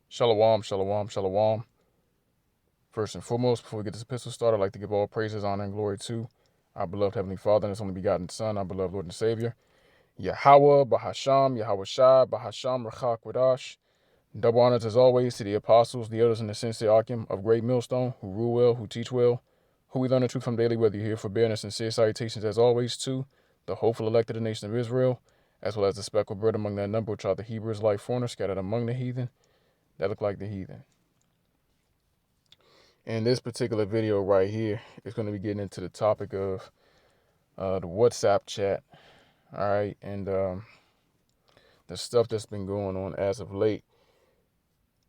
Shalom, shalom, shalom. First and foremost, before we get this epistle started, I'd like to give all praises, honor, and glory to our beloved Heavenly Father and His only begotten Son, our beloved Lord and Savior, Yahweh, Bahasham, Yahweh Shai, Bahasham, Rachak Wadash. Double honors as always to the apostles, the elders, and the sincere Akim of Great Millstone, who rule well, who teach well, who we learn the truth from daily, whether you're here for bearing sincere salutations as always to the hopeful elect of the nation of Israel, as well as the speckled bread among that number which are the Hebrew Israelite foreigners scattered among the heathen that look like the heathen. In this particular video right here, it's going to be getting into the topic of the WhatsApp chat, all right, and the stuff that's been going on as of late.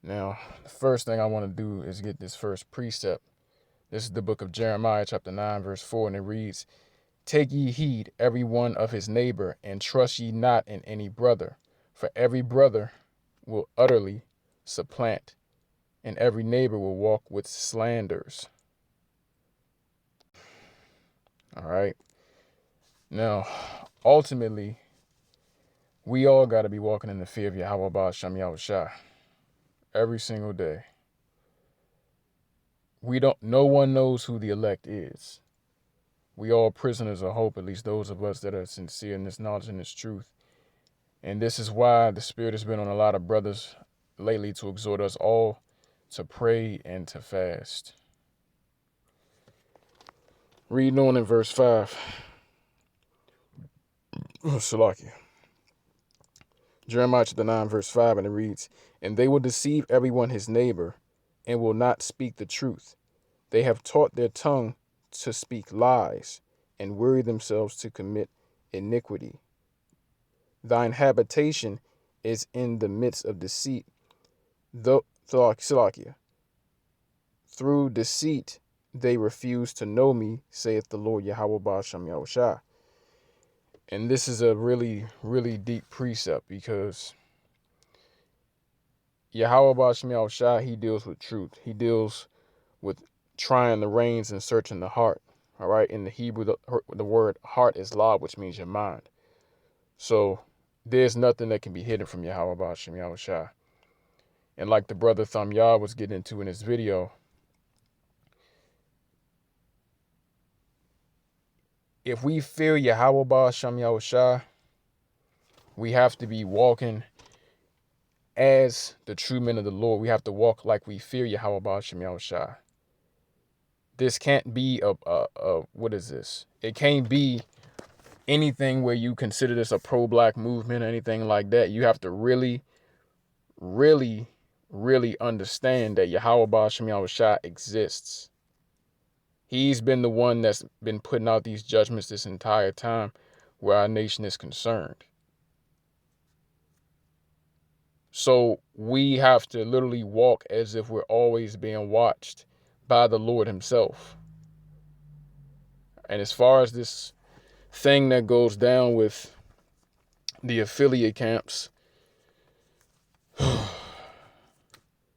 Now, the first thing I want to do is get this first precept. This is the book of Jeremiah, chapter 9, verse 4, and it reads, "Take ye heed, every one of his neighbor, and trust ye not in any brother, for every brother will utterly supplant, and every neighbor will walk with slanders." All right. Now, ultimately, we all got to be walking in the fear of Yahweh Ba'Shem Yahushua every single day. No one knows who the elect is. We all prisoners of hope, at least those of us that are sincere in this knowledge and this truth. And this is why the Spirit has been on a lot of brothers lately to exhort us all to pray and to fast. Reading on in verse 5. Salakia. Jeremiah chapter 9, verse 5, and it reads, "And they will deceive everyone his neighbor, and will not speak the truth. They have taught their tongue to speak lies, and weary themselves to commit iniquity. Thine habitation is in the midst of deceit, Salakia. Through deceit they refuse to know me, saith the Lord Yahweh Ba'Shem Yahushua." And this is a really, really deep precept because Yahweh Ba'Shem Yahushua, he deals with truth. He deals with trying the reins and searching the heart. All right. In the Hebrew, the word heart is la, which means your mind. So there's nothing that can be hidden from Yahweh Ba'Shem Yahushua. And like the brother Thumb Yah was getting into in his video, if we fear Yahweh Ba'Shem Yahushua, we have to be walking as the true men of the Lord. We have to walk like we fear Yahweh Ba'Shem Yahushua. This can't be what is this? It can't be anything where you consider this a pro-black movement or anything like that. You have to really, really, really understand that Yahweh Ba'Shem Yahushua exists. He's been the one that's been putting out these judgments this entire time where our nation is concerned. So we have to literally walk as if we're always being watched by the Lord himself. And as far as this thing that goes down with the affiliate camps,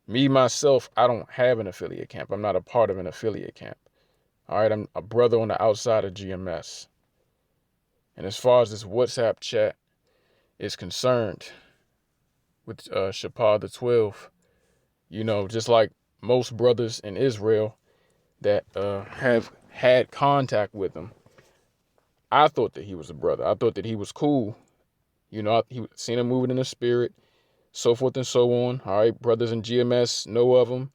me, myself, I don't have an affiliate camp. I'm not a part of an affiliate camp. All right, I'm a brother on the outside of GMS. And as far as this WhatsApp chat is concerned with Shapar the 12, just like most brothers in Israel that have had contact with him, I thought that he was a brother. I thought that he was cool. He seen him moving in the spirit, so forth and so on. All right, brothers in GMS know of him.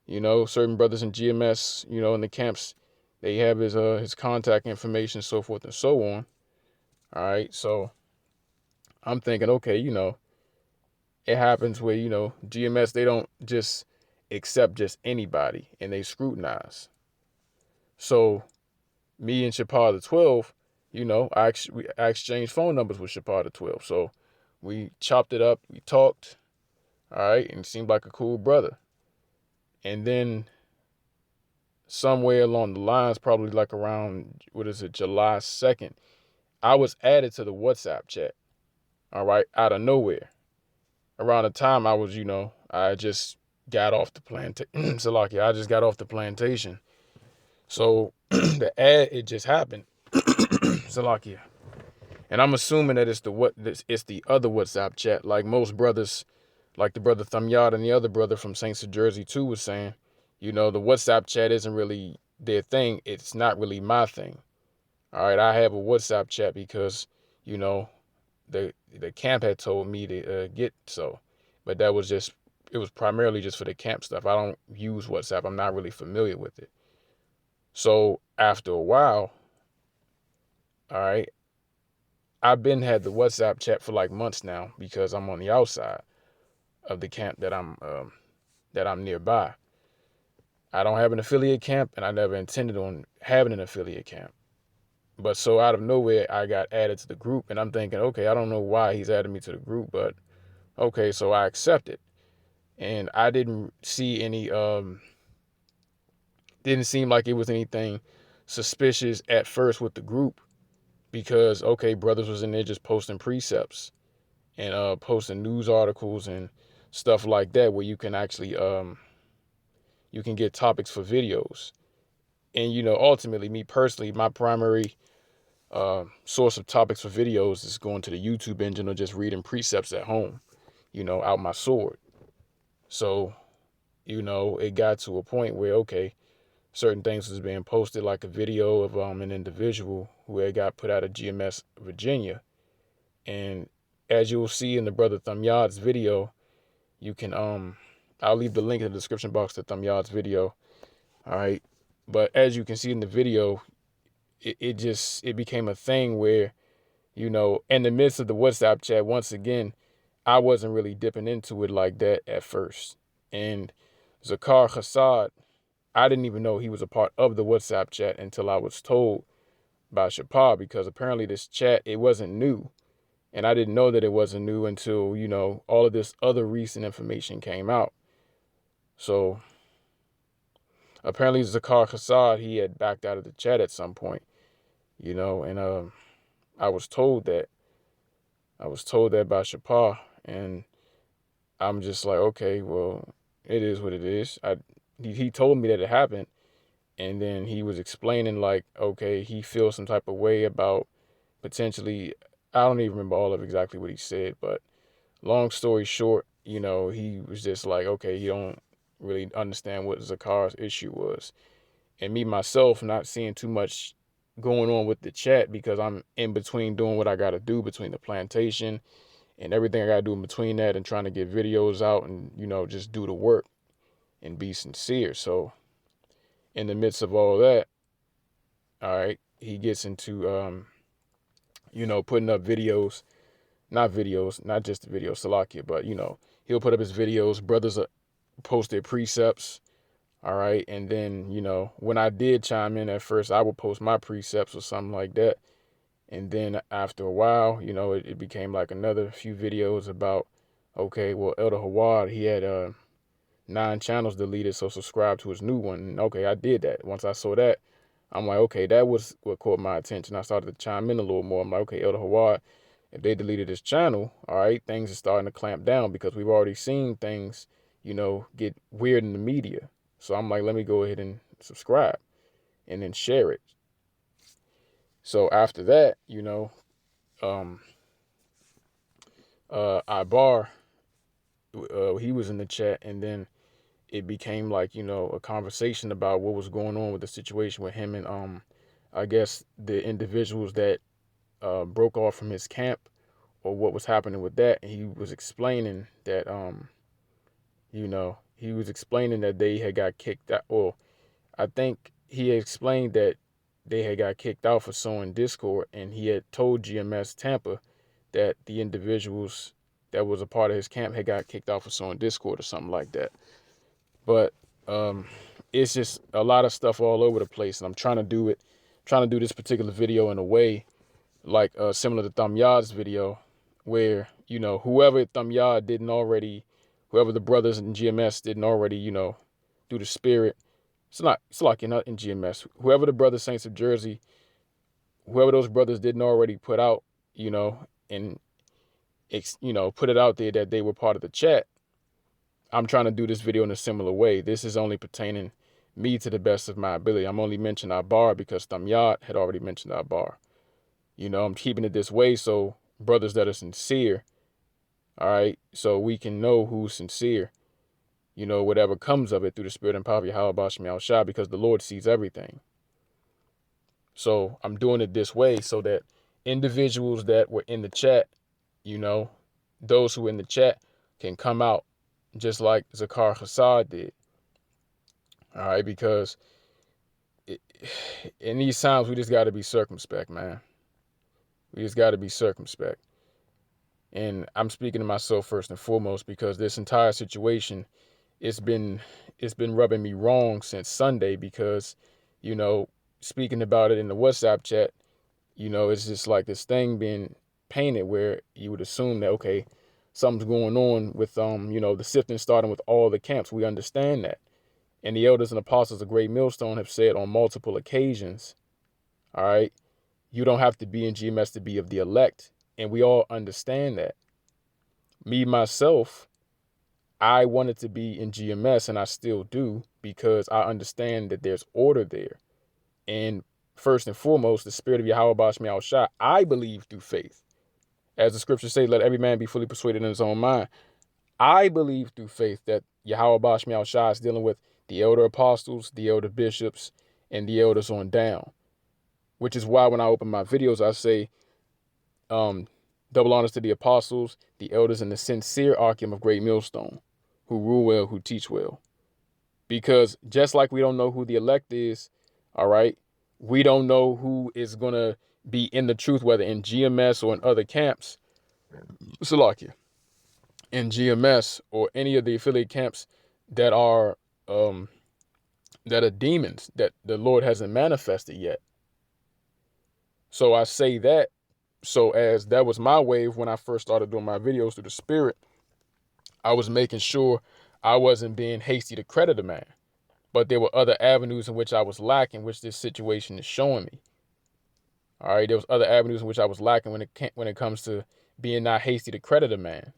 Certain brothers in GMS, in the camps, they have his contact information, so forth and so on. All right, so I'm thinking, okay, it happens where, GMS, they don't just accept just anybody and they scrutinize. So me and Shapar the 12, I exchanged phone numbers with Shapar the 12. So we chopped it up, we talked, all right, and it seemed like a cool brother. And then somewhere along the lines, probably like around, July 2nd, I was added to the WhatsApp chat, all right, out of nowhere. Around the time I was, I just got off the plantation. Salaki, I just got off the plantation. So the ad, it just happened. Salakia. And I'm assuming that it's the other WhatsApp chat, like most brothers like the brother Thumyard and the other brother from Saints of Jersey too was saying, the WhatsApp chat isn't really their thing. It's not really my thing. All right, I have a WhatsApp chat because, you know, the camp had told me to get so, but it was primarily just for the camp stuff. I don't use WhatsApp. I'm not really familiar with it. So after a while, all right, I've been had the WhatsApp chat for like months now because I'm on the outside of the camp that I'm nearby. I don't have an affiliate camp, and I never intended on having an affiliate camp. But so out of nowhere, I got added to the group, and I'm thinking, okay, I don't know why he's added me to the group, but okay, so I accepted. And I didn't see any, didn't seem like it was anything suspicious at first with the group because, okay, brothers was in there just posting precepts and posting news articles and stuff like that where you can actually, you can get topics for videos. And, ultimately, me personally, my primary source of topics for videos is going to the YouTube engine or just reading precepts at home, out my sword. So, it got to a point where, okay, certain things was being posted, like a video of an individual who had got put out of GMS Virginia. And as you'll see in the brother Thumyad's video, you can, I'll leave the link in the description box to Thumyad's video. All right. But as you can see in the video, it became a thing where, in the midst of the WhatsApp chat, once again, I wasn't really dipping into it like that at first. And Zakar Hassad, I didn't even know he was a part of the WhatsApp chat until I was told by Shapar, because apparently this chat, it wasn't new. And I didn't know that it wasn't new until, all of this other recent information came out. So apparently Zakar Hassad, he had backed out of the chat at some point, and I was told that. I was told that by Shapar, and I'm just like, okay, well, it is what it is. He told me that it happened, and then he was explaining like, okay, he feels some type of way about potentially, I don't even remember all of exactly what he said, but long story short, he was just like, okay, he don't really understand what Zakar's issue was. And me, myself, not seeing too much going on with the chat because I'm in between doing what I got to do between the plantation and everything I got to do in between that and trying to get videos out and, just do the work and be sincere. So in the midst of all that, all right, he gets into, putting up videos, not just the videos, Salakia, but, he'll put up his videos. Brothers post their precepts. All right. And then, when I did chime in at first, I would post my precepts or something like that. And then after a while, it became like another few videos about, okay, well, Elder Hawad, he had 9 channels deleted, so subscribe to his new one. And okay, I did that. Once I saw that, I'm like, okay, that was what caught my attention. I started to chime in a little more. I'm like, okay, Elder Hawad, if they deleted his channel, all right, things are starting to clamp down because we've already seen things, get weird in the media. So I'm like, let me go ahead and subscribe and then share it. So after that, Ibar, he was in the chat, and then it became like, a conversation about what was going on with the situation with him and I guess the individuals that broke off from his camp or what was happening with that. And he was explaining that he was explaining that they had got kicked out. Well, I think he explained that they had got kicked out for sowing discord, and he had told GMS Tampa that the individuals that was a part of his camp had got kicked out for sowing discord or something like that. But it's just a lot of stuff all over the place, and I'm trying to do this particular video in a way like similar to Thumyad's video, where whoever Thumyad didn't already, whoever the brothers in GMS didn't already, do the spirit. It's like you're not in GMS. Whoever the brothers Saints of Jersey, whoever those brothers didn't already put out, and put it out there that they were part of the chat. I'm trying to do this video in a similar way. This is only pertaining me to the best of my ability. I'm only mentioning our bar because Thumyad had already mentioned our bar. I'm keeping it this way so brothers that are sincere, All right. So we can know who's sincere, whatever comes of it through the spirit and power of Yahweh Bashmi Al-Shah, because the Lord sees everything. So I'm doing it this way so that individuals that were in the chat, those who were in the chat can come out just like Zakar Hassad did. All right. Because in these times, we just got to be circumspect, man. We just got to be circumspect. And I'm speaking to myself first and foremost, because this entire situation, it's been rubbing me wrong since Sunday, because, speaking about it in the WhatsApp chat, it's just like this thing being painted where you would assume that, okay, something's going on with, the sifting starting with all the camps. We understand that. And the elders and apostles of Great Millstone have said on multiple occasions, all right, you don't have to be in GMS to be of the elect. And we all understand that. Me, myself, I wanted to be in GMS, and I still do, because I understand that there's order there. And first and foremost, the spirit of Yahweh Bashmi Al-Shah, I believe through faith. As the scriptures say, let every man be fully persuaded in his own mind. I believe through faith that Yahweh Bashmi Al-Shah is dealing with the elder apostles, the elder bishops, and the elders on down. Which is why when I open my videos, I say, double honors to the apostles, the elders, and the sincere Archium of Great Millstone, who rule well, who teach well. Because just like we don't know who the elect is, all right, we don't know who is going to be in the truth, whether in GMS or in other camps. Salakia. In GMS or any of the affiliate camps that are demons that the Lord hasn't manifested yet. So I say that, so as that was my wave when I first started doing my videos through the spirit, I was making sure I wasn't being hasty to credit a man. But there were other avenues in which I was lacking, which this situation is showing me. All right, there was other avenues in which I was lacking when it comes to being not hasty to credit a man.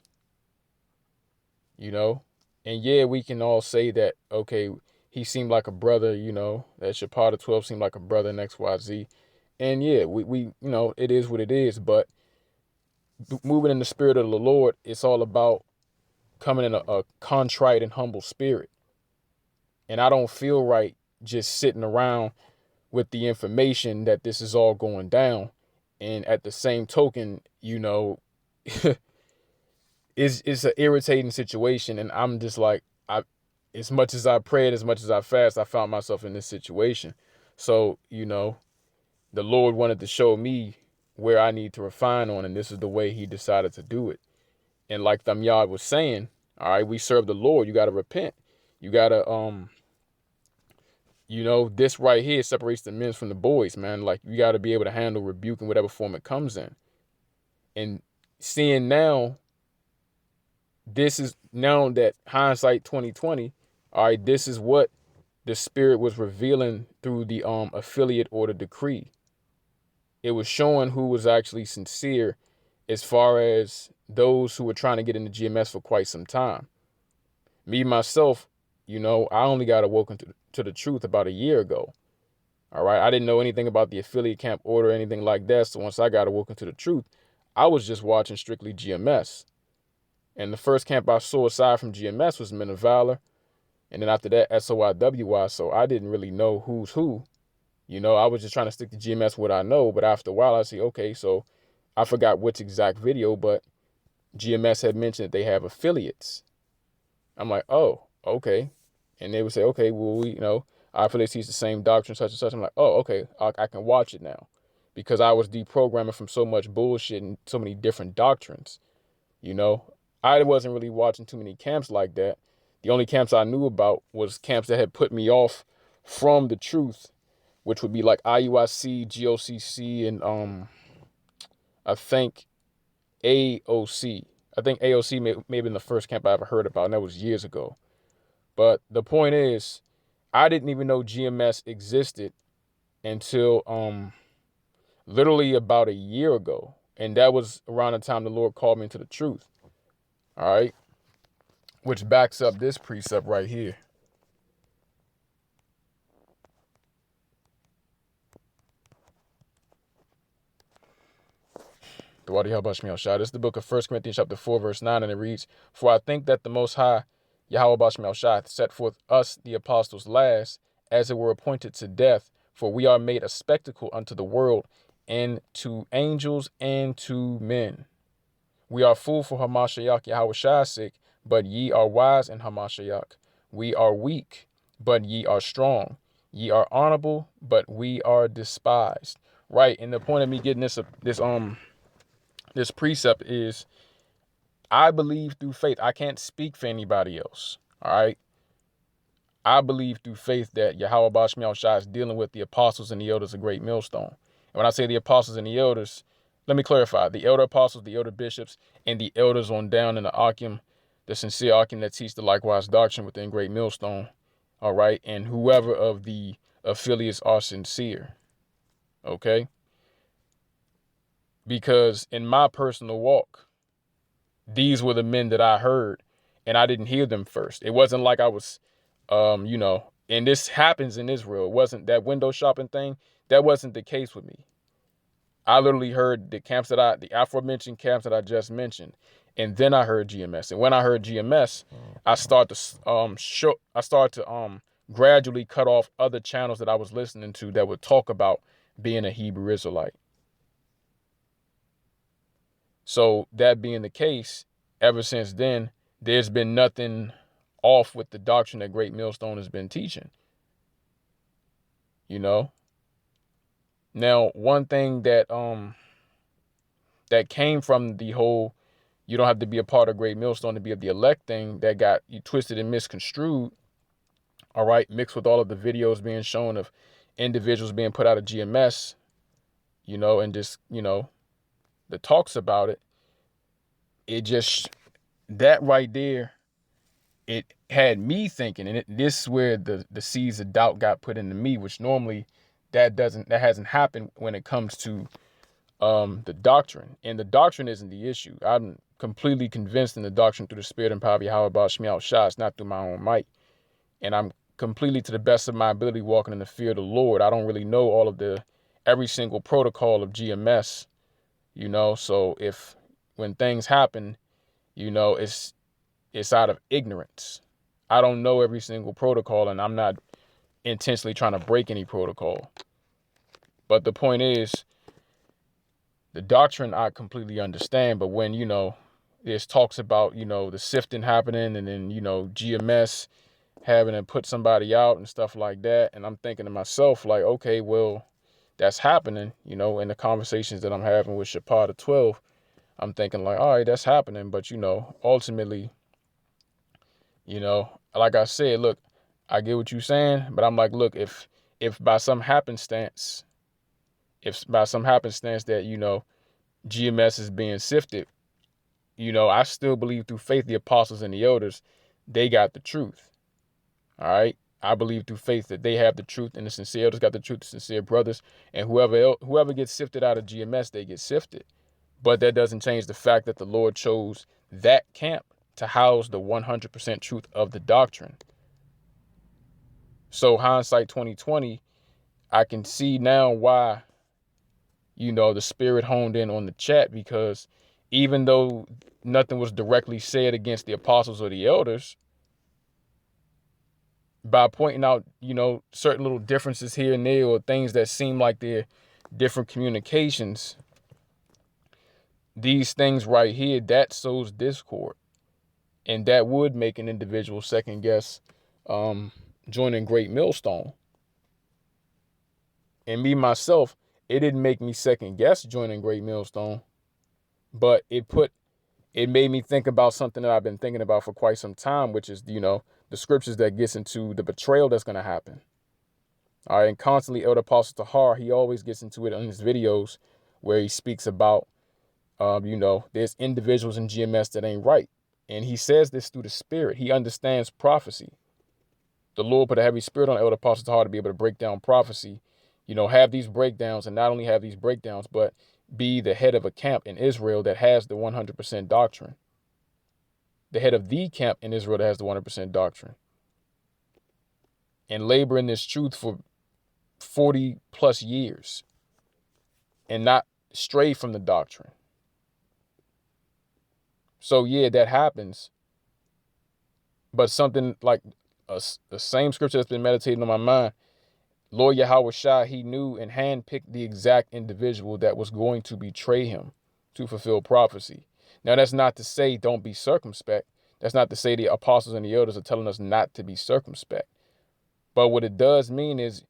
And yeah, we can all say that, okay, he seemed like a brother, that Shapata 12 seemed like a brother in XYZ. And yeah, we it is what it is. But moving in the spirit of the Lord, it's all about coming in a contrite and humble spirit. And I don't feel right just sitting around with the information that this is all going down. And at the same token, it's an irritating situation. And I'm just like, as much as I prayed, as much as I fast, I found myself in this situation. So, the Lord wanted to show me where I need to refine on, and this is the way he decided to do it. And like Thamyad was saying, all right, we serve the Lord. You got to repent. You got to, this right here separates the men from the boys, man. Like, you got to be able to handle rebuke in whatever form it comes in. And seeing now, this is now that hindsight 2020, all right, this is what the spirit was revealing through the affiliate order decree. It was showing who was actually sincere as far as those who were trying to get into GMS for quite some time. Me, myself, I only got awoken to the truth about a year ago. All right. I didn't know anything about the affiliate camp order or anything like that. So once I got awoken to the truth, I was just watching strictly GMS. And the first camp I saw aside from GMS was Men of Valor. And then after that, SOIWY. So I didn't really know who's who. I was just trying to stick to GMS what I know. But after a while, I see, okay, so I forgot which exact video, but GMS had mentioned that they have affiliates. I'm like, oh, okay. And they would say, okay, well, our affiliates teach the same doctrine, such and such. I'm like, oh, okay, I can watch it now. Because I was deprogramming from so much bullshit and so many different doctrines. I wasn't really watching too many camps like that. The only camps I knew about was camps that had put me off from the truth, which would be like IUIC, GOCC, and I think AOC. I think AOC may have been the first camp I ever heard about, and that was years ago. But the point is, I didn't even know GMS existed until literally about a year ago. And that was around the time the Lord called me into the truth. All right. Which backs up this precept right here. This is the book of 1 Corinthians chapter 4, verse 9, and it reads, "For I think that the Most High, Yahweh Bashmiel Shai, set forth us, the apostles, last, as it were appointed to death, for we are made a spectacle unto the world, and to angels, and to men. We are full for Hamashiach Yahweh Shai's sake, but ye are wise in Hamashiach. We are weak, but ye are strong. Ye are honorable, but we are despised." Right, and the point of me getting this precept is, I believe through faith. I can't speak for anybody else. All right. I believe through faith that Yahweh Bashmiel Shai is dealing with the apostles and the elders of Great Millstone. And when I say the apostles and the elders, let me clarify: the elder apostles, the elder bishops, and the elders on down in the Akim, the sincere Akim that teach the likewise doctrine within Great Millstone. All right. And whoever of the affiliates are sincere. Okay. Because in my personal walk, these were the men that I heard, and I didn't hear them first. It wasn't like I was, and this happens in Israel. It wasn't that window shopping thing. That wasn't the case with me. I literally heard the aforementioned camps that I just mentioned, and then I heard GMS. And when I heard GMS, I started to gradually cut off other channels that I was listening to that would talk about being a Hebrew Israelite. So that being the case, ever since then, there's been nothing off with the doctrine that Great Millstone has been teaching. Now, one thing that came from the whole "you don't have to be a part of Great Millstone to be of the elect" thing that got you twisted and misconstrued, all right, mixed with all of the videos being shown of individuals being put out of GMS, and just, the talks about it, that right there, it had me thinking, and this is where the seeds of doubt got put into me, which normally that hasn't happened when it comes to the doctrine. And the doctrine isn't the issue. I'm completely convinced in the doctrine through the spirit and power of Yahweh Bashmiel Shai. It's not through my own might. And I'm completely, to the best of my ability, walking in the fear of the Lord. I don't really know all of every single protocol of GMS, so when things happen, it's out of ignorance. I don't know every single protocol, and I'm not intentionally trying to break any protocol. But the point is, the doctrine I completely understand, but when, there's talks about, the sifting happening, and then, GMS having to put somebody out and stuff like that, and I'm thinking to myself, like, okay, well, that's happening, in the conversations that I'm having with Shapar the 12, I'm thinking like, all right, that's happening, but, ultimately, like I said, look, I get what you're saying, but I'm like, look, if by some happenstance that, GMS is being sifted, I still believe through faith the apostles and the elders, they got the truth. All right. I believe through faith that they have the truth, and the sincere elders got the truth, the sincere brothers, and whoever gets sifted out of GMS, they get sifted. But that doesn't change the fact that the Lord chose that camp to house the 100% truth of the doctrine. So hindsight 2020, I can see now why, the spirit honed in on the chat, because even though nothing was directly said against the apostles or the elders, by pointing out, certain little differences here and there, or things that seem like they're different communications, these things right here, that sows discord. And that would make an individual second guess joining Great Millstone. And me, myself, it didn't make me second guess joining Great Millstone, but it made me think about something that I've been thinking about for quite some time, which is, the scriptures that gets into the betrayal that's going to happen. All right, and constantly Elder Apostle Tahar, he always gets into it in his videos where he speaks about, there's individuals in GMS that ain't right. And he says this through the spirit. He understands prophecy. The Lord put a heavy spirit on Elder Apostle Tahar to be able to break down prophecy, have these breakdowns, and not only have these breakdowns, but be the head of a camp in Israel that has the 100% doctrine. The head of the camp in Israel that has the 100% doctrine. And labor in this truth for 40 plus years and not stray from the doctrine. So yeah, that happens. But something like the same scripture that's been meditating on my mind, Lord Yahweh Shai, he knew and handpicked the exact individual that was going to betray him to fulfill prophecy. Now, that's not to say don't be circumspect. That's not to say the apostles and the elders are telling us not to be circumspect. But what it does mean is,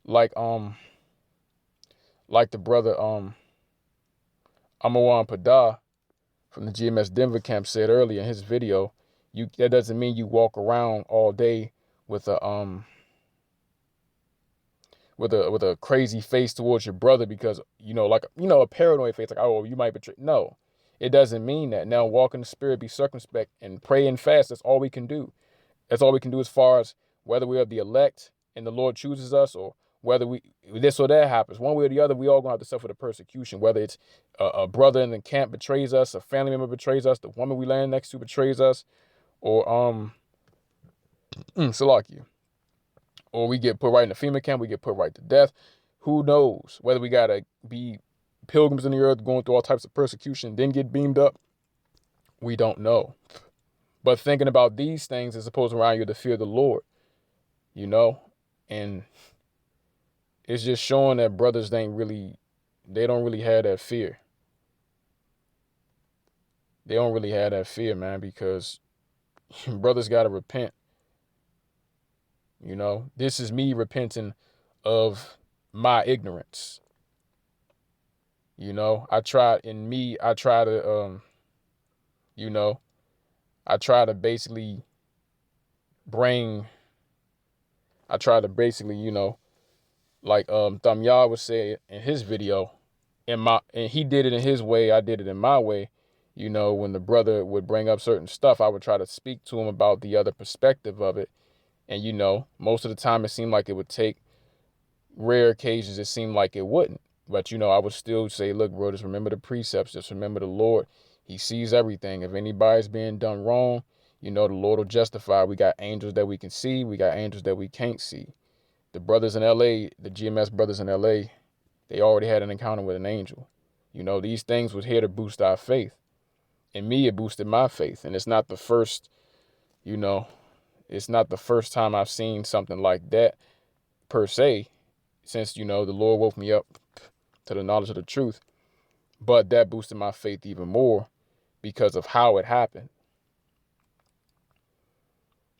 like the brother Amawan Padah from the GMS Denver camp said earlier in his video, that doesn't mean you walk around all day with a crazy face towards your brother because a paranoid face, like, oh, you might betray. No, it doesn't mean that. Now walk in the spirit, be circumspect, and pray and fast. That's all we can do. That's all we can do as far as whether we are the elect and the Lord chooses us, or whether this or that happens. One way or the other, we all gonna have to suffer the persecution. Whether it's a brother in the camp betrays us, a family member betrays us, the woman we land next to betrays us, or Salakia, or we get put right in the FEMA camp, we get put right to death. Who knows? Whether we gotta be pilgrims in the earth going through all types of persecution, then get beamed up, we don't know. But thinking about these things is supposed to remind you to fear the Lord, and it's just showing that brothers they don't really have that fear. They don't really have that fear, man, because brothers gotta repent. This is me repenting of my ignorance. I try to basically bring, like Thamyah would say in his video, and he did it in his way, I did it in my way. When the brother would bring up certain stuff, I would try to speak to him about the other perspective of it. And most of the time it seemed like it would take. Rare occasions it seemed like it wouldn't. But I would still say, look, bro, just remember the precepts, just remember the Lord. He sees everything. If anybody's being done wrong, the Lord will justify. We got angels that we can see, we got angels that we can't see. The brothers in LA, the GMS brothers in LA, they already had an encounter with an angel. These things was here to boost our faith. And me, it boosted my faith. And it's not the first time I've seen something like that per se, since the Lord woke me up to the knowledge of the truth. But that boosted my faith even more because of how it happened.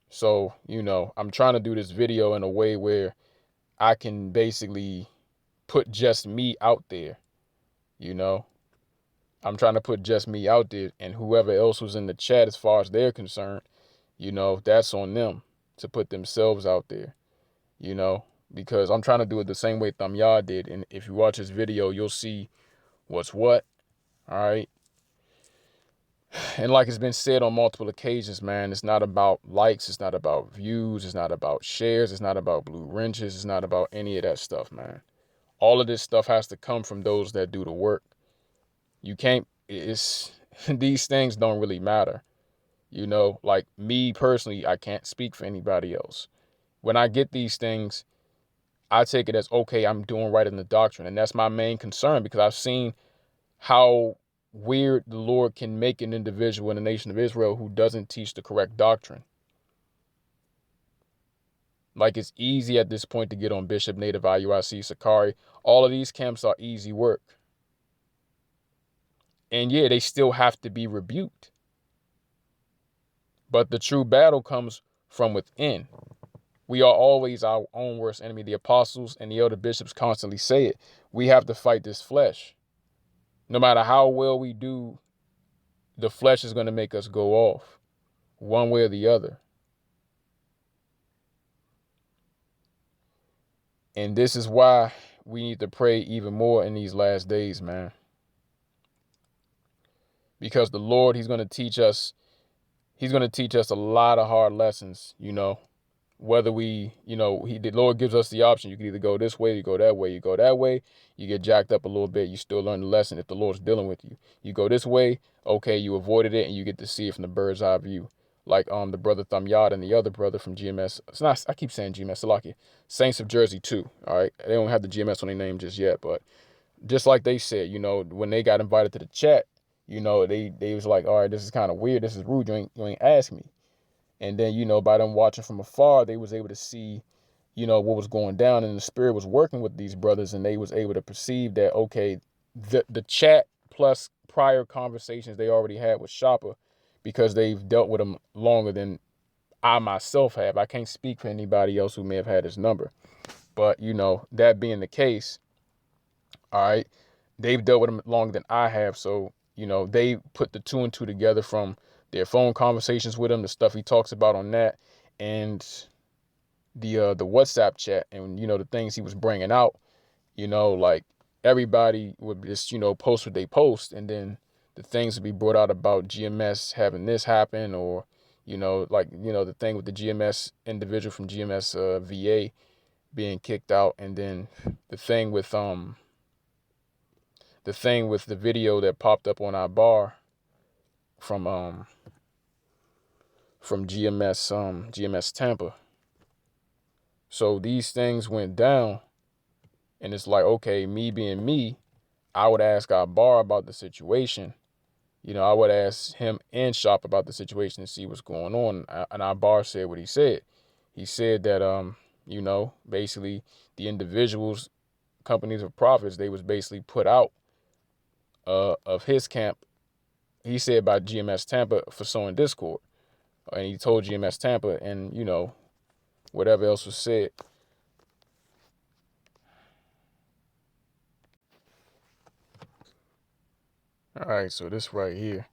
So I'm trying to do this video in a way where I can basically put just me out there. I'm trying to put just me out there, and whoever else was in the chat, as far as they're concerned, that's on them to put themselves out there, because I'm trying to do it the same way Thamyah did. And if you watch this video, you'll see what's what. All right. And like it's been said on multiple occasions, man, it's not about likes. It's not about views. It's not about shares. It's not about blue wrenches. It's not about any of that stuff, man. All of this stuff has to come from those that do the work. These things don't really matter. Like me personally, I can't speak for anybody else. When I get these things, I take it as, okay, I'm doing right in the doctrine. And that's my main concern, because I've seen how weird the Lord can make an individual in the nation of Israel who doesn't teach the correct doctrine. Like, it's easy at this point to get on Bishop, Native, IUIC, Sakari. All of these camps are easy work. And yeah, they still have to be rebuked. But the true battle comes from within. We are always our own worst enemy. The apostles and the elder bishops constantly say it. We have to fight this flesh. No matter how well we do, the flesh is going to make us go off one way or the other. And this is why we need to pray even more in these last days, man. Because the Lord, he's going to teach us a lot of hard lessons, whether the Lord gives us the option. You can either go this way, you go that way. You go that way, you get jacked up a little bit, you still learn the lesson if the Lord's dealing with you. You go this way, okay, you avoided it, and you get to see it from the bird's eye view. Like the brother Thamyah and the other brother from GMS. It's not, I keep saying GMS, Salakia. Saints of Jersey too. All right. They don't have the GMS on their name just yet, but just like they said, when they got invited to the chat, they was like, all right, this is kind of weird. This is rude. You ain't ask me. And then, by them watching from afar, they was able to see, what was going down, and the spirit was working with these brothers, and they was able to perceive that, okay, the chat plus prior conversations they already had with Shopper, because they've dealt with him longer than I myself have. I can't speak for anybody else who may have had his number. But, that being the case, all right, they've dealt with him longer than I have. So, they put the two and two together from their phone conversations with him, the stuff he talks about on that, and the WhatsApp chat, and, the things he was bringing out, like everybody would just, post what they post, and then the things would be brought out about GMS having this happen, or, the thing with the GMS individual from GMS VA being kicked out, and then the thing with the video that popped up on our bar from GMS Tampa. So these things went down, and it's like, okay, me being me, I would ask our bar about the situation. I would ask him and Shop about the situation and see what's going on. And our bar said what he said. He said that basically the individuals, companies of profits, they was basically put out of his camp. He said about GMS Tampa for sowing discord, and he told GMS Tampa, and whatever else was said. All right, so this right here,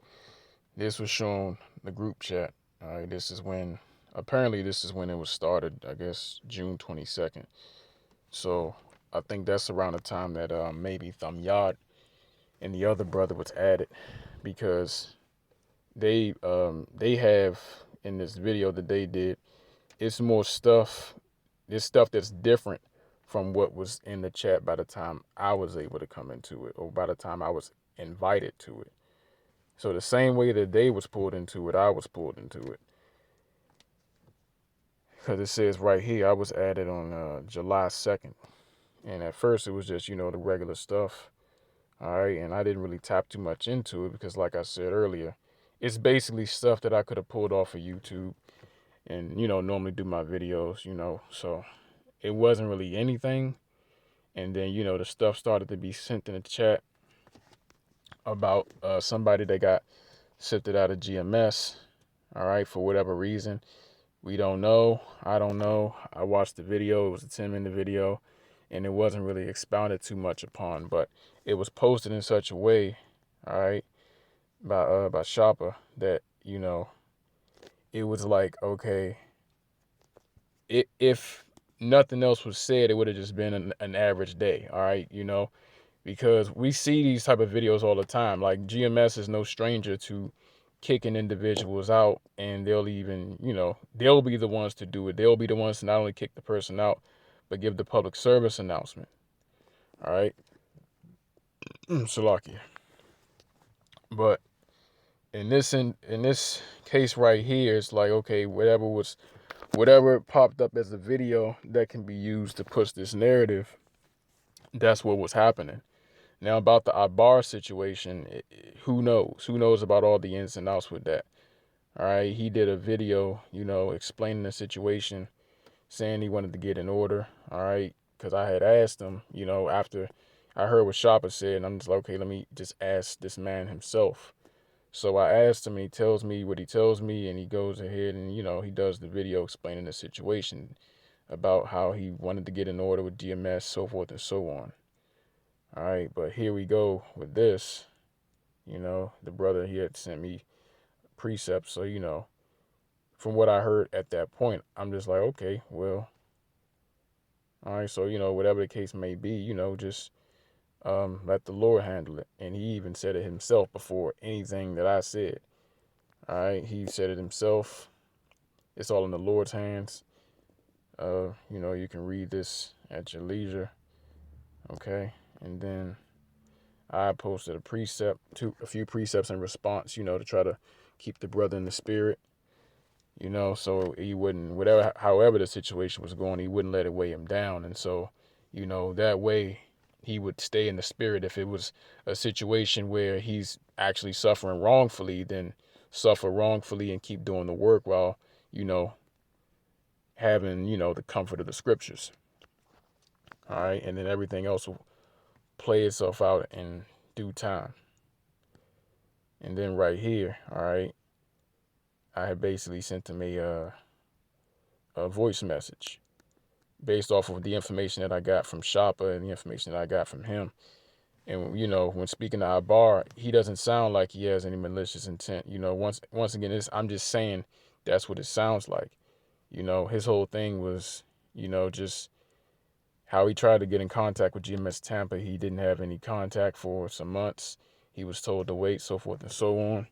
this was shown the group chat. All right, apparently this is when it was started, I guess June 22nd. So I think that's around the time that maybe Thamyad and the other brother was added, because they have, in this video that they did, it's more stuff. There's stuff that's different from what was in the chat by the time I was able to come into it, or by the time I was invited to it. So the same way that they was pulled into it, I was pulled into it. Because it says right here, I was added on July 2nd. And at first it was just, the regular stuff. All right. And I didn't really tap too much into it because, like I said earlier, it's basically stuff that I could have pulled off of YouTube and, normally do my videos, So it wasn't really anything. And then, the stuff started to be sent in the chat about somebody that got sifted out of GMS. All right. For whatever reason. We don't know. I don't know. I watched the video. It was a 10-minute video, and it wasn't really expounded too much upon, but it was posted in such a way, all right, by Shopper, that, it was like, okay, if nothing else was said, it would have just been an average day, all right, because we see these type of videos all the time. Like, GMS is no stranger to kicking individuals out, and they'll even, they'll be the ones to do it. They'll be the ones to not only kick the person out, but give the public service announcement. All right. Salakia. But in this case right here, it's like, okay, whatever popped up as a video that can be used to push this narrative, that's what was happening. Now, about the Ibar situation, who knows? Who knows about all the ins and outs with that? All right, he did a video, explaining the situation, saying he wanted to get in order. All right, because I had asked him, after I heard what Shopper said, and I'm just like, okay, let me just ask this man himself. So I asked him, and he tells me what he tells me, and he goes ahead and, he does the video explaining the situation about how he wanted to get in order with GMS, so forth and so on. All right, but here we go with this. The brother, he had sent me precepts, so, from what I heard at that point, I'm just like, okay, well, all right, so, whatever the case may be, just let the Lord handle it. And he even said it himself before anything that I said. All right, he said it himself. It's all in the Lord's hands. You can read this at your leisure. Okay, and then I posted a few precepts in response, to try to keep the brother in the spirit, so he wouldn't, however the situation was going, he wouldn't let it weigh him down. And so, that way, he would stay in the spirit. If it was a situation where he's actually suffering wrongfully, then suffer wrongfully and keep doing the work while, having, the comfort of the scriptures. All right. And then everything else will play itself out in due time. And then right here, all right, I had basically sent him a voice message based off of the information that I got from Shoppa and the information that I got from him. And, when speaking to Abar, he doesn't sound like he has any malicious intent. Once again, I'm just saying that's what it sounds like. His whole thing was, just how he tried to get in contact with GMS Tampa. He didn't have any contact for some months. He was told to wait, so forth and so on.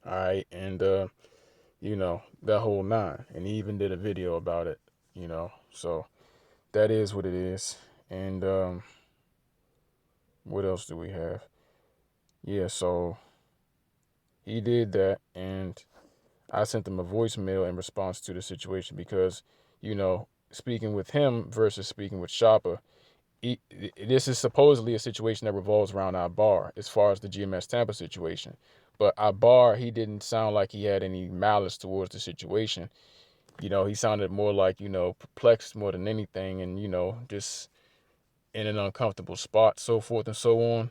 All right. And, that whole nine. And he even did a video about it, So that is what it is. And what else do we have? Yeah, so he did that, and I sent him a voicemail in response to the situation because, speaking with him versus speaking with Shoppa, this is supposedly a situation that revolves around Abar as far as the GMS Tampa situation. But Abar, he didn't sound like he had any malice towards the situation. He sounded more like, perplexed more than anything and, just in an uncomfortable spot, so forth and so on.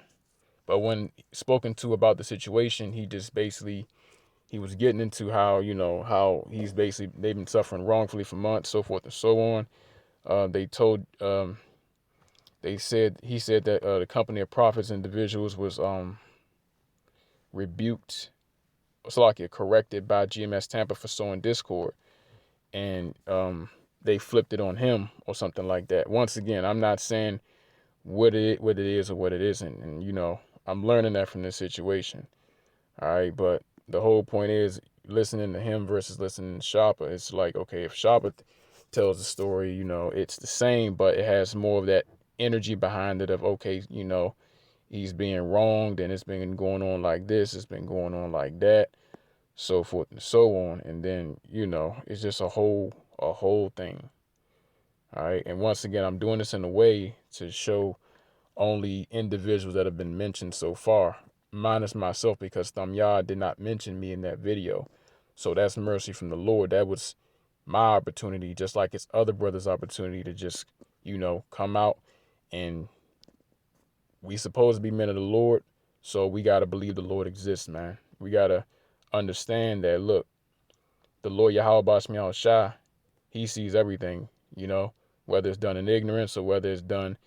But when spoken to about the situation, he just basically, he was getting into how, how they've been suffering wrongfully for months, so forth and so on. He said that the company of prophets individuals was rebuked, it's like it corrected by GMS Tampa for sowing discord. And they flipped it on him or something like that. Once again, I'm not saying what it is or what it isn't. And, I'm learning that from this situation. All right. But the whole point is listening to him versus listening to Shoppa. It's like, okay, if Shoppa tells the story, it's the same, but it has more of that energy behind it of, okay, he's being wronged and it's been going on like this. It's been going on like that, so forth and so on. And then, it's just a whole thing. All right. And once again, I'm doing this in a way to show only individuals that have been mentioned so far, minus myself, because Thamyad did not mention me in that video. So that's mercy from the Lord. That was my opportunity, just like it's other brothers' opportunity to just, come out. And we supposed to be men of the Lord. So we got to believe the Lord exists, man. We got to understand that, look, the Lord Yahweh Bashmiel Shah, he sees everything, whether it's done in ignorance or whether it's done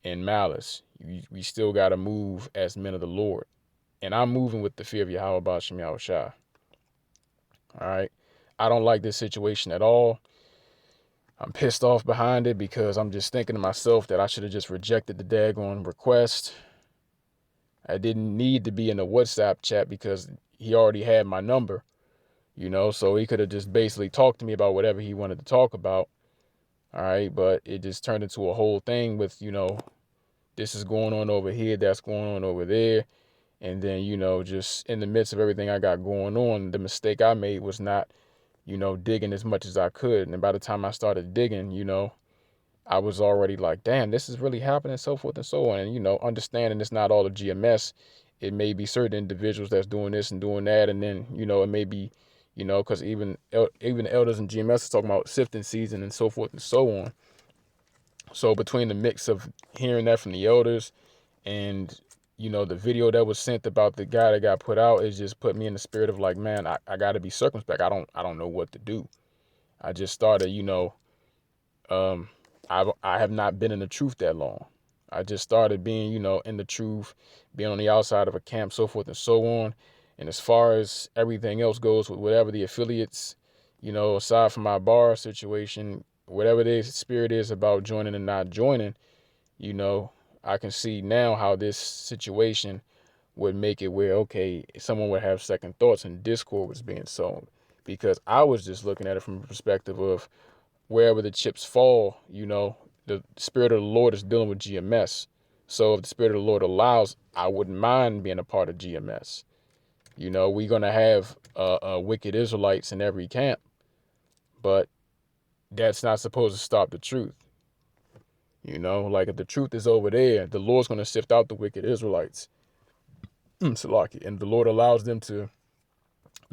in malice. We still got to move as men of the Lord. And I'm moving with the fear of Yahweh Bashim Yahushua. All right. I don't like this situation at all. I'm pissed off behind it because I'm just thinking to myself that I should have just rejected the daggone request. I didn't need to be in a WhatsApp chat because he already had my number, so he could have just basically talked to me about whatever he wanted to talk about. All right. But it just turned into a whole thing with, this is going on over here, that's going on over there. And then, just in the midst of everything I got going on, the mistake I made was not, digging as much as I could. And by the time I started digging, I was already like, damn, this is really happening, so forth and so on. And, understanding it's not all of GMS. It may be certain individuals that's doing this and doing that. And then, it may be, because even the elders in GMS are talking about sifting season and so forth and so on. So between the mix of hearing that from the elders and, the video that was sent about the guy that got put out, is just put me in the spirit of like, man, I got to be circumspect. I don't know what to do. I just started, I have not been in the truth that long. I just started being, in the truth, being on the outside of a camp, so forth and so on. And as far as everything else goes with whatever the affiliates, aside from my bar situation, whatever the spirit is about joining and not joining, I can see now how this situation would make it where, okay, someone would have second thoughts and discord was being sown. Because I was just looking at it from a perspective of wherever the chips fall, the spirit of the Lord is dealing with GMS. So if the spirit of the Lord allows, I wouldn't mind being a part of GMS. We're going to have wicked Israelites in every camp, but that's not supposed to stop the truth. You know, like if the truth is over there, the Lord's going to sift out the wicked Israelites. Salaki. And the Lord allows them to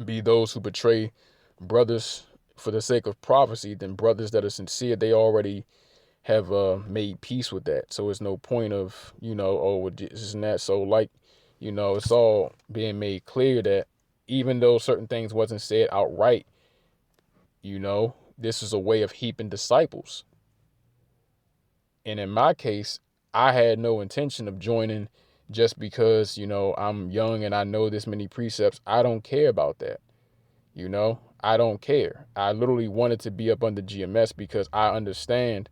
be those who betray brothers for the sake of prophecy, then brothers that are sincere, they already have made peace with that. So it's no point of, oh, this and that. So like, it's all being made clear that even though certain things wasn't said outright, this is a way of heaping disciples. And in my case, I had no intention of joining just because, I'm young and I know this many precepts. I don't care about that. I don't care. I literally wanted to be up under GMS because I understand,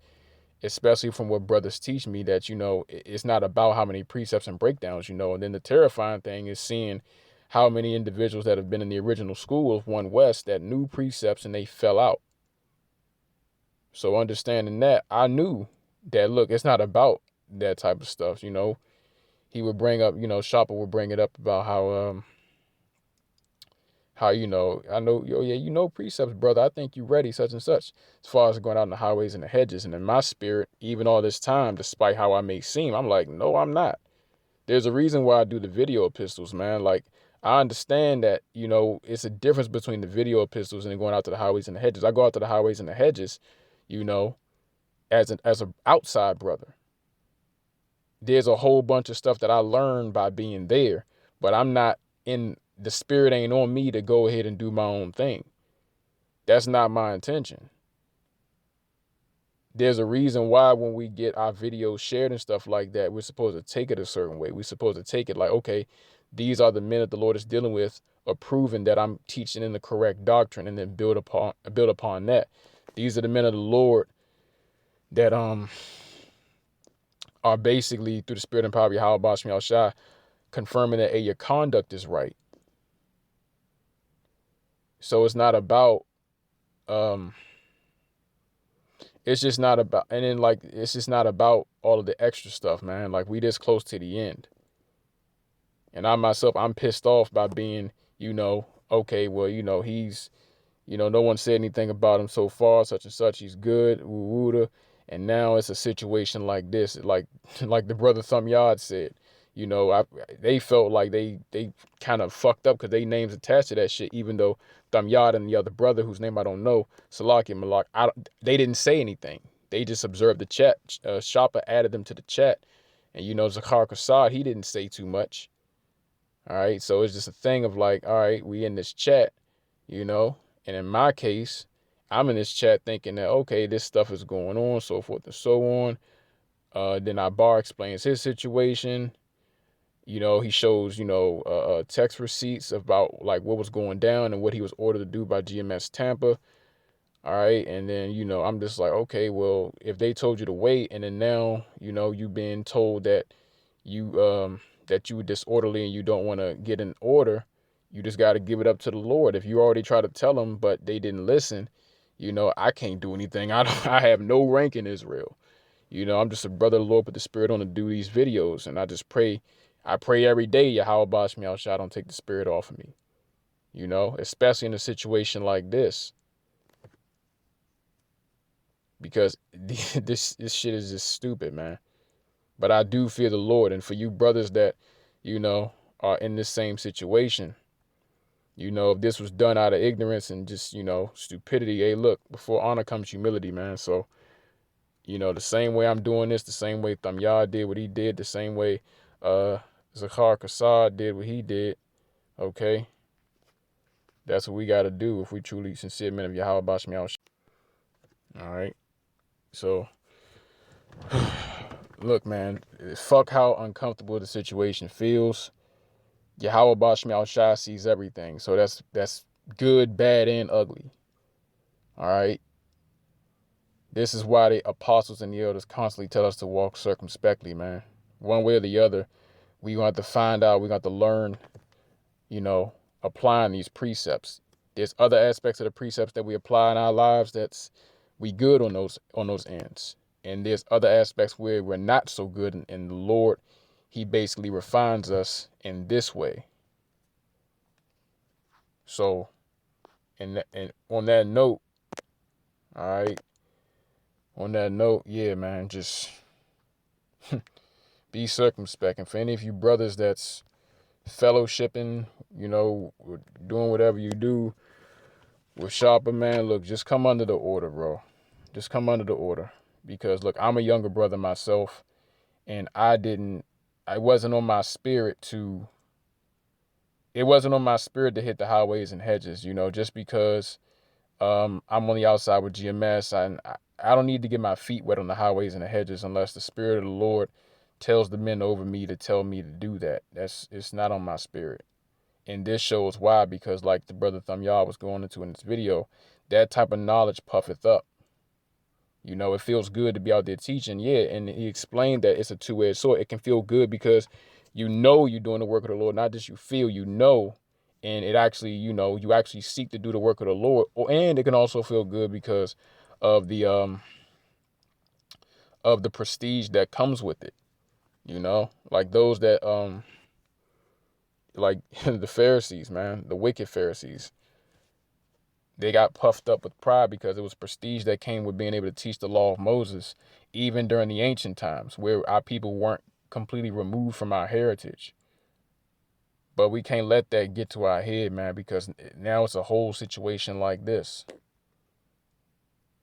especially from what brothers teach me, that, it's not about how many precepts and breakdowns, and then the terrifying thing is seeing how many individuals that have been in the original school of One West that knew precepts and they fell out. So understanding that, I knew that, look, it's not about that type of stuff. He would bring up, Shopper would bring it up about how, I know, yeah, precepts, brother. I think you ready, such and such, as far as going out in the highways and the hedges. And in my spirit, even all this time, despite how I may seem, I'm like, no, I'm not. There's a reason why I do the video epistles, man. Like, I understand that, it's a difference between the video epistles and going out to the highways and the hedges. I go out to the highways and the hedges, as an outside brother. There's a whole bunch of stuff that I learned by being there, but I'm not in, the spirit ain't on me to go ahead and do my own thing. That's not my intention. There's a reason why when we get our videos shared and stuff like that, we're supposed to take it a certain way. We're supposed to take it like, okay, these are the men that the Lord is dealing with, approving that I'm teaching in the correct doctrine, and then build upon that. These are the men of the Lord that are basically, through the spirit and power of Yahweh Bashmi Al-Shai, confirming that, hey, your conduct is right. So it's not about, it's just not about, and then like, it's just not about all of the extra stuff, man. Like, we this close to the end. And I myself, I'm pissed off by being, okay, well, he's, no one said anything about him so far, such and such, he's good, woo-woo-da. And now it's a situation like this, like the brother Thumb Yard said, they felt like they kind of fucked up because they names attached to that shit, even though Thumb Yard and the other brother, whose name I don't know, Salaki and Malak, they didn't say anything. They just observed the chat. Shopper added them to the chat. And, Zakhar Kassad, he didn't say too much. All right, so it's just a thing of like, all right, we in this chat, and in my case, I'm in this chat thinking that, okay, this stuff is going on, so forth and so on. Then Ibar explains his situation. He shows, text receipts about like what was going down and what he was ordered to do by GMS Tampa. All right, and then, I'm just like, okay, well, if they told you to wait, and then now, you've been told that you were disorderly and you don't want to get in order, you just got to give it up to the Lord. If you already tried to tell them but they didn't listen, I can't do anything. I have no rank in Israel. I'm just a brother of the Lord, put the spirit on to do these videos, and I pray every day, Yahweh Bashmi Al-Shai, don't take the spirit off of me, especially in a situation like this, because this shit is just stupid, man. But I do fear the Lord. And for you brothers that, are in this same situation, if this was done out of ignorance and just, stupidity, hey, look, before honor comes humility, man. So, the same way I'm doing this, the same way Thamyad did what he did, the same way Zakhar Kassad did what he did, okay? That's what we got to do if we truly sincere men of Yahweh Bashmi Al. All right? So, look, man, fuck how uncomfortable the situation feels. Yahweh Bashmi Al-Shai sees everything. So that's good, bad, and ugly. All right? This is why the apostles and the elders constantly tell us to walk circumspectly, man. One way or the other, we're going to have to find out, we're going to have to learn, applying these precepts. There's other aspects of the precepts that we apply in our lives that's we good on those ends. And there's other aspects where we're not so good, and the Lord, he basically refines us in this way. So, and on that note, all right, yeah, man, just Be circumspect. And for any of you brothers that's fellowshipping, doing whatever you do with Sharper, man, look, just come under the order, bro. Just come under the order. Because, look, I'm a younger brother myself, and it wasn't on my spirit to hit the highways and hedges, just because I'm on the outside with GMS. I don't need to get my feet wet on the highways and the hedges unless the Spirit of the Lord tells the men over me to tell me to do that. It's not on my spirit. And this shows why, because like the brother Thumb Yah was going into in this video, that type of knowledge puffeth up. It feels good to be out there teaching. Yeah, and he explained that it's a two-edged sword. It can feel good because you're doing the work of the Lord, not just you feel, and it actually, you actually seek to do the work of the Lord. And it can also feel good because of the prestige that comes with it. Like those that like the Pharisees, man, the wicked Pharisees. They got puffed up with pride because it was prestige that came with being able to teach the law of Moses, even during the ancient times where our people weren't completely removed from our heritage. But we can't let that get to our head, man, because now it's a whole situation like this.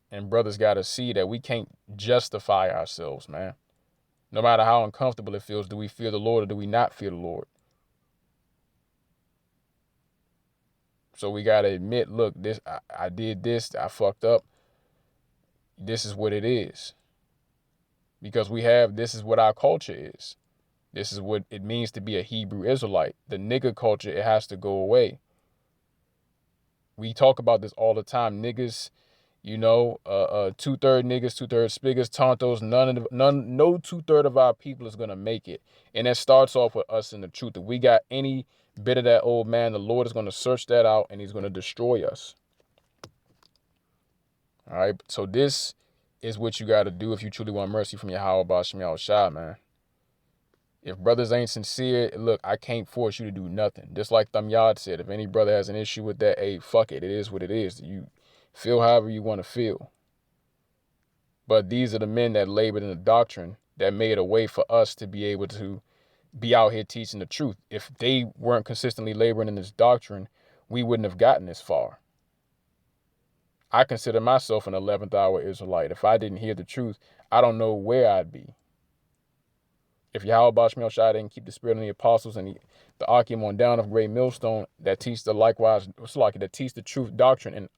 And brothers got to see that we can't justify ourselves, man. No matter how uncomfortable it feels, do we fear the Lord or do we not fear the Lord? So we got to admit, look, I did this, I fucked up. This is what it is. Because this is what our culture is. This is what it means to be a Hebrew Israelite. The nigga culture, it has to go away. We talk about this all the time. Niggas, 2/3 niggas, 2/3 spiggers, tontos, no 2/3 of our people is gonna make it. And that starts off with us in the truth. If we got any bit of that old man, the Lord is gonna search that out and he's gonna destroy us. All right. So this is what you gotta do if you truly want mercy from Yahweh Bashem Yahushua, man. If brothers ain't sincere, look, I can't force you to do nothing. Just like Thumb Yard said, if any brother has an issue with that, hey, fuck it. It is what it is. You feel however you want to feel. But these are the men that labored in the doctrine that made a way for us to be able to be out here teaching the truth. If they weren't consistently laboring in this doctrine, we wouldn't have gotten this far. I consider myself an 11th hour Israelite. If I didn't hear the truth, I don't know where I'd be. If Yahweh Bashmiel Shai didn't keep the spirit on the apostles and the Akim on down of great millstone that teach that teach the truth doctrine in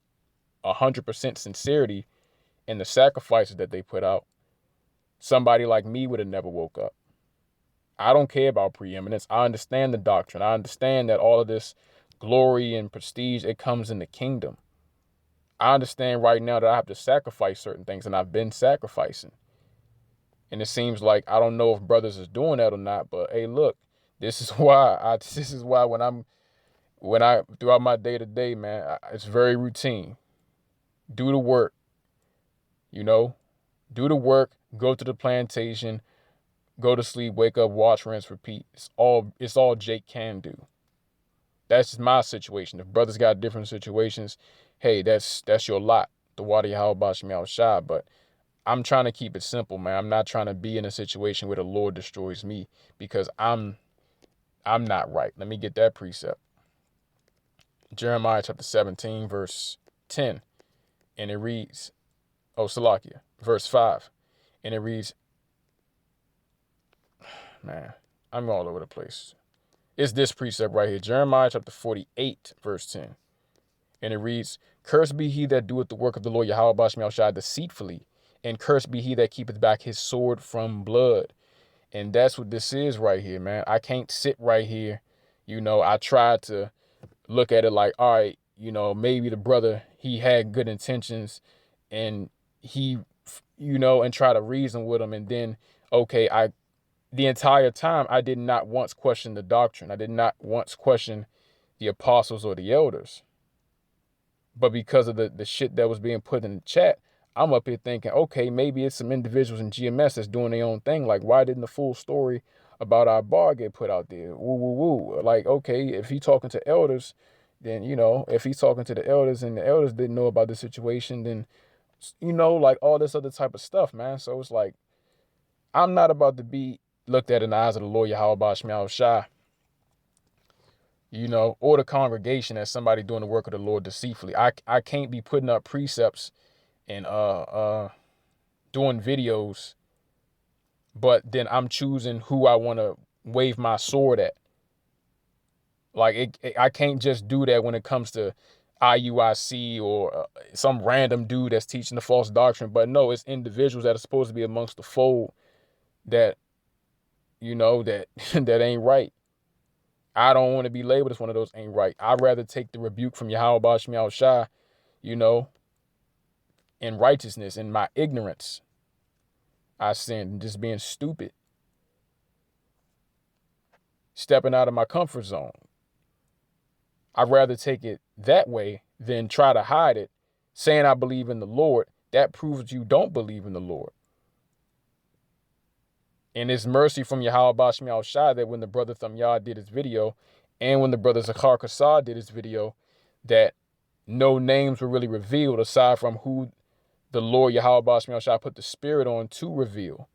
100% sincerity in the sacrifices that they put out, somebody like me would have never woke up. I don't care about preeminence. I understand the doctrine. I understand that all of this glory and prestige, it comes in the kingdom. I understand right now that I have to sacrifice certain things, and I've been sacrificing. And it seems like, I don't know if brothers is doing that or not, but hey, look, this is why when I throughout my day to day, man, it's very routine. Do the work, do the work, go to the plantation, go to sleep, wake up, watch, rinse, repeat. It's all Jake can do. That's just my situation. If brothers got different situations, hey, that's your lot. The water Yahweh Bashim Shai, but I'm trying to keep it simple, man. I'm not trying to be in a situation where the Lord destroys me because I'm not right. Let me get that precept. Jeremiah chapter 17, verse 10. And it reads, Salakia, verse 5. And it reads, man, I'm all over the place. It's this precept right here. Jeremiah chapter 48, verse 10. And it reads, cursed be he that doeth the work of the Lord Yahweh Bashim Shai deceitfully, and cursed be he that keepeth back his sword from blood. And that's what this is right here, man. I can't sit right here. I tried to look at it like, all right, maybe the brother, he had good intentions and he, and try to reason with him. And then, okay, the entire time, I did not once question the doctrine. I did not once question the apostles or the elders. But because of the shit that was being put in the chat, I'm up here thinking, okay, maybe it's some individuals in GMS that's doing their own thing. Like, why didn't the full story about our bar get put out there? Woo, woo, woo. Like, okay, if he's talking to elders, then, if he's talking to the elders and the elders didn't know about the situation, then, like all this other type of stuff, man. So it's like, I'm not about to be looked at in the eyes of the Lord Yahweh Shema Shai, or the congregation as somebody doing the work of the Lord deceitfully. I can't be putting up precepts and doing videos, but then I'm choosing who I want to wave my sword at. Like I can't just do that when it comes to IUIC or some random dude that's teaching the false doctrine. But no, it's individuals that are supposed to be amongst the fold that that that ain't right. I don't want to be labeled as one of those ain't right. I'd rather take the rebuke from Yahweh Shema Shai, in righteousness, in my ignorance. I sinned, just being stupid, stepping out of my comfort zone. I'd rather take it that way than try to hide it, saying I believe in the Lord. That proves you don't believe in the Lord. And it's mercy from Yahweh Shema Shai that when the brother Thamyah did his video, and when the brother Zakar Kassad did his video, that no names were really revealed aside from who the Lord Yahweh Shema Shai put the spirit on to reveal.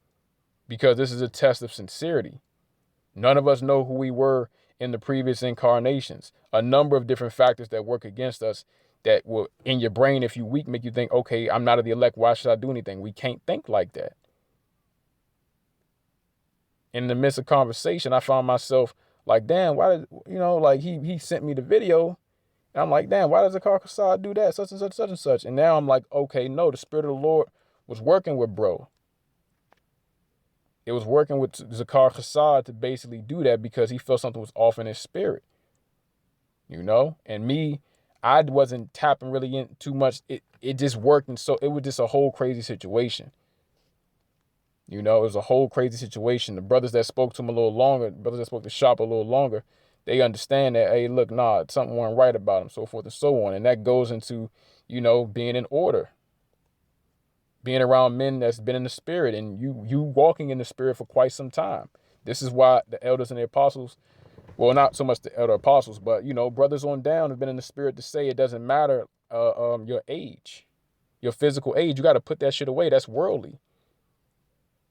Because this is a test of sincerity. None of us know who we were in the previous incarnations. A number of different factors that work against us that will, in your brain, if you weak, make you think, okay, I'm not of the elect. Why should I do anything? We can't think like that. In the midst of conversation, I found myself like, damn, why did, like he sent me the video. And I'm like, damn, why does the Carcassar do that? Such and such, such and such. And now I'm like, okay, no, the Spirit of the Lord was working with bro. It was working with Zakar Hassad to basically do that because he felt something was off in his spirit. And me, I wasn't tapping really in too much. It just worked. And so it was just a whole crazy situation. It was a whole crazy situation. The brothers that spoke to him a little longer, brothers that spoke to Shop a little longer, they understand that, hey, look, something wasn't right about him, so forth and so on. And that goes into, being in order. Being around men that's been in the spirit and you walking in the spirit for quite some time. This is why the elders and the apostles, well, not so much the elder apostles, but, brothers on down have been in the spirit to say it doesn't matter your age, your physical age. You got to put that shit away. That's worldly.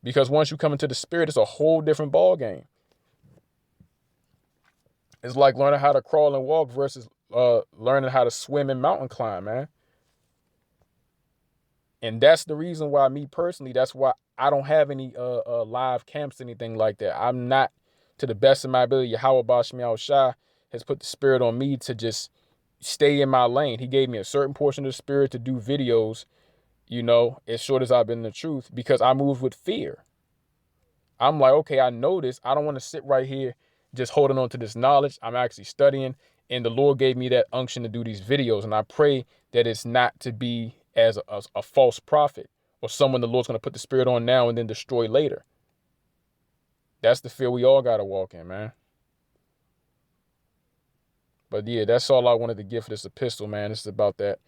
Because once you come into the spirit, it's a whole different ball game. It's like learning how to crawl and walk versus learning how to swim and mountain climb, man. And that's the reason why me personally, that's why I don't have any live camps, anything like that. I'm not, to the best of my ability, Yahweh Shema Shai has put the spirit on me to just stay in my lane. He gave me a certain portion of the spirit to do videos, as short as I've been in the truth, because I move with fear. I'm like, okay, I know this. I don't want to sit right here just holding on to this knowledge. I'm actually studying, and the Lord gave me that unction to do these videos. And I pray that it's not to be as a false prophet or someone the Lord's going to put the spirit on now and then destroy later. That's the fear we all got to walk in, man. But yeah, that's all I wanted to give for this epistle, man. It's about that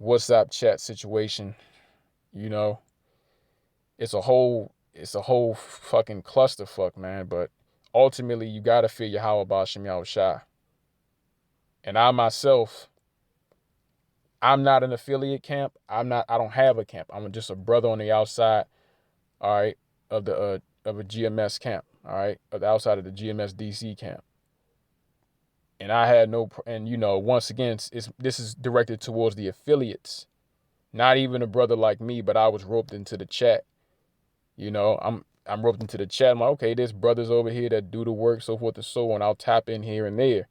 WhatsApp chat situation. It's a whole fucking clusterfuck, man. But ultimately, you got to fear Yahweh Shema Shai. And I myself, I'm not an affiliate camp. I don't have a camp. I'm just a brother on the outside, all right, of a GMS camp, all right, of the outside of the GMS DC camp. And I had once again, this is directed towards the affiliates, not even a brother like me, but I was roped into the chat. I'm roped into the chat. I'm like, okay, there's brothers over here that do the work, so forth and so on. I'll tap in here and there,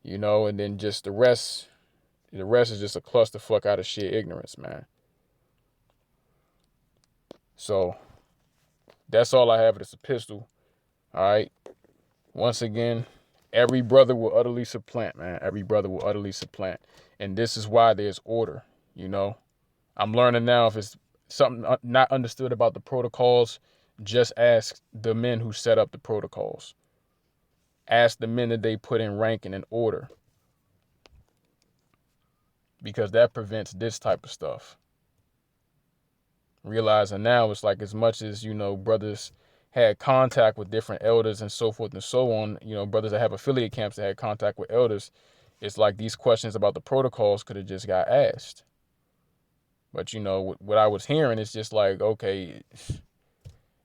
and then just the rest is just a clusterfuck out of sheer ignorance, man. So that's all I have for this epistle. All right. Once again, every brother will utterly supplant, man. Every brother will utterly supplant. And this is why there's order, I'm learning now if it's something not understood about the protocols, just ask the men who set up the protocols. Ask the men that they put in rank and in order. Because that prevents this type of stuff. Realizing now it's like as much as, brothers had contact with different elders and so forth and so on, brothers that have affiliate camps that had contact with elders, it's like these questions about the protocols could have just got asked. But, what I was hearing is just like, okay,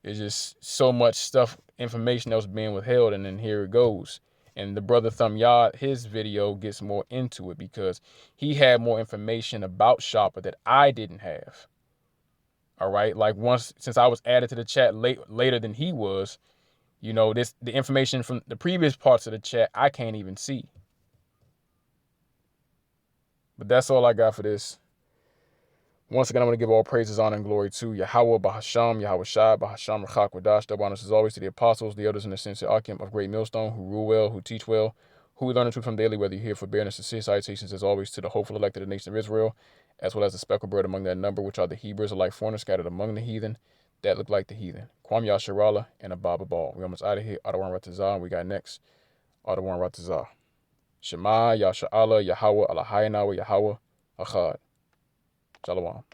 It's just so much stuff, information that was being withheld, and then here it goes. And the brother Thumb Yard, his video gets more into it because he had more information about Shopper that I didn't have. All right, like since I was added to the chat later than he was, you know, the information from the previous parts of the chat I can't even see. But that's all I got for this. Once again, I want to give all praises, honor, and glory to Yahweh, Bahasham, Yahweh Shai, Bahasham, Rachak, Wadash. Double honors as always to the apostles, the elders, and the saints of Akim of Great Millstone, who rule well, who teach well, who we learn the truth from daily, whether you're here for bearing us sincere salutations as always to the hopeful elect of the nation of Israel, as well as the speckled bird among that number, which are the Hebrews, alike foreigners scattered among the heathen, that look like the heathen. Kwam Yasharala and Ababa Ball. We almost out of here. Adawan Ratazah, and we got next Adawan Ratazah. Shema, Yasha Allah, Yahweh, Allahaynawa, Yahweh, Achad. Shalom.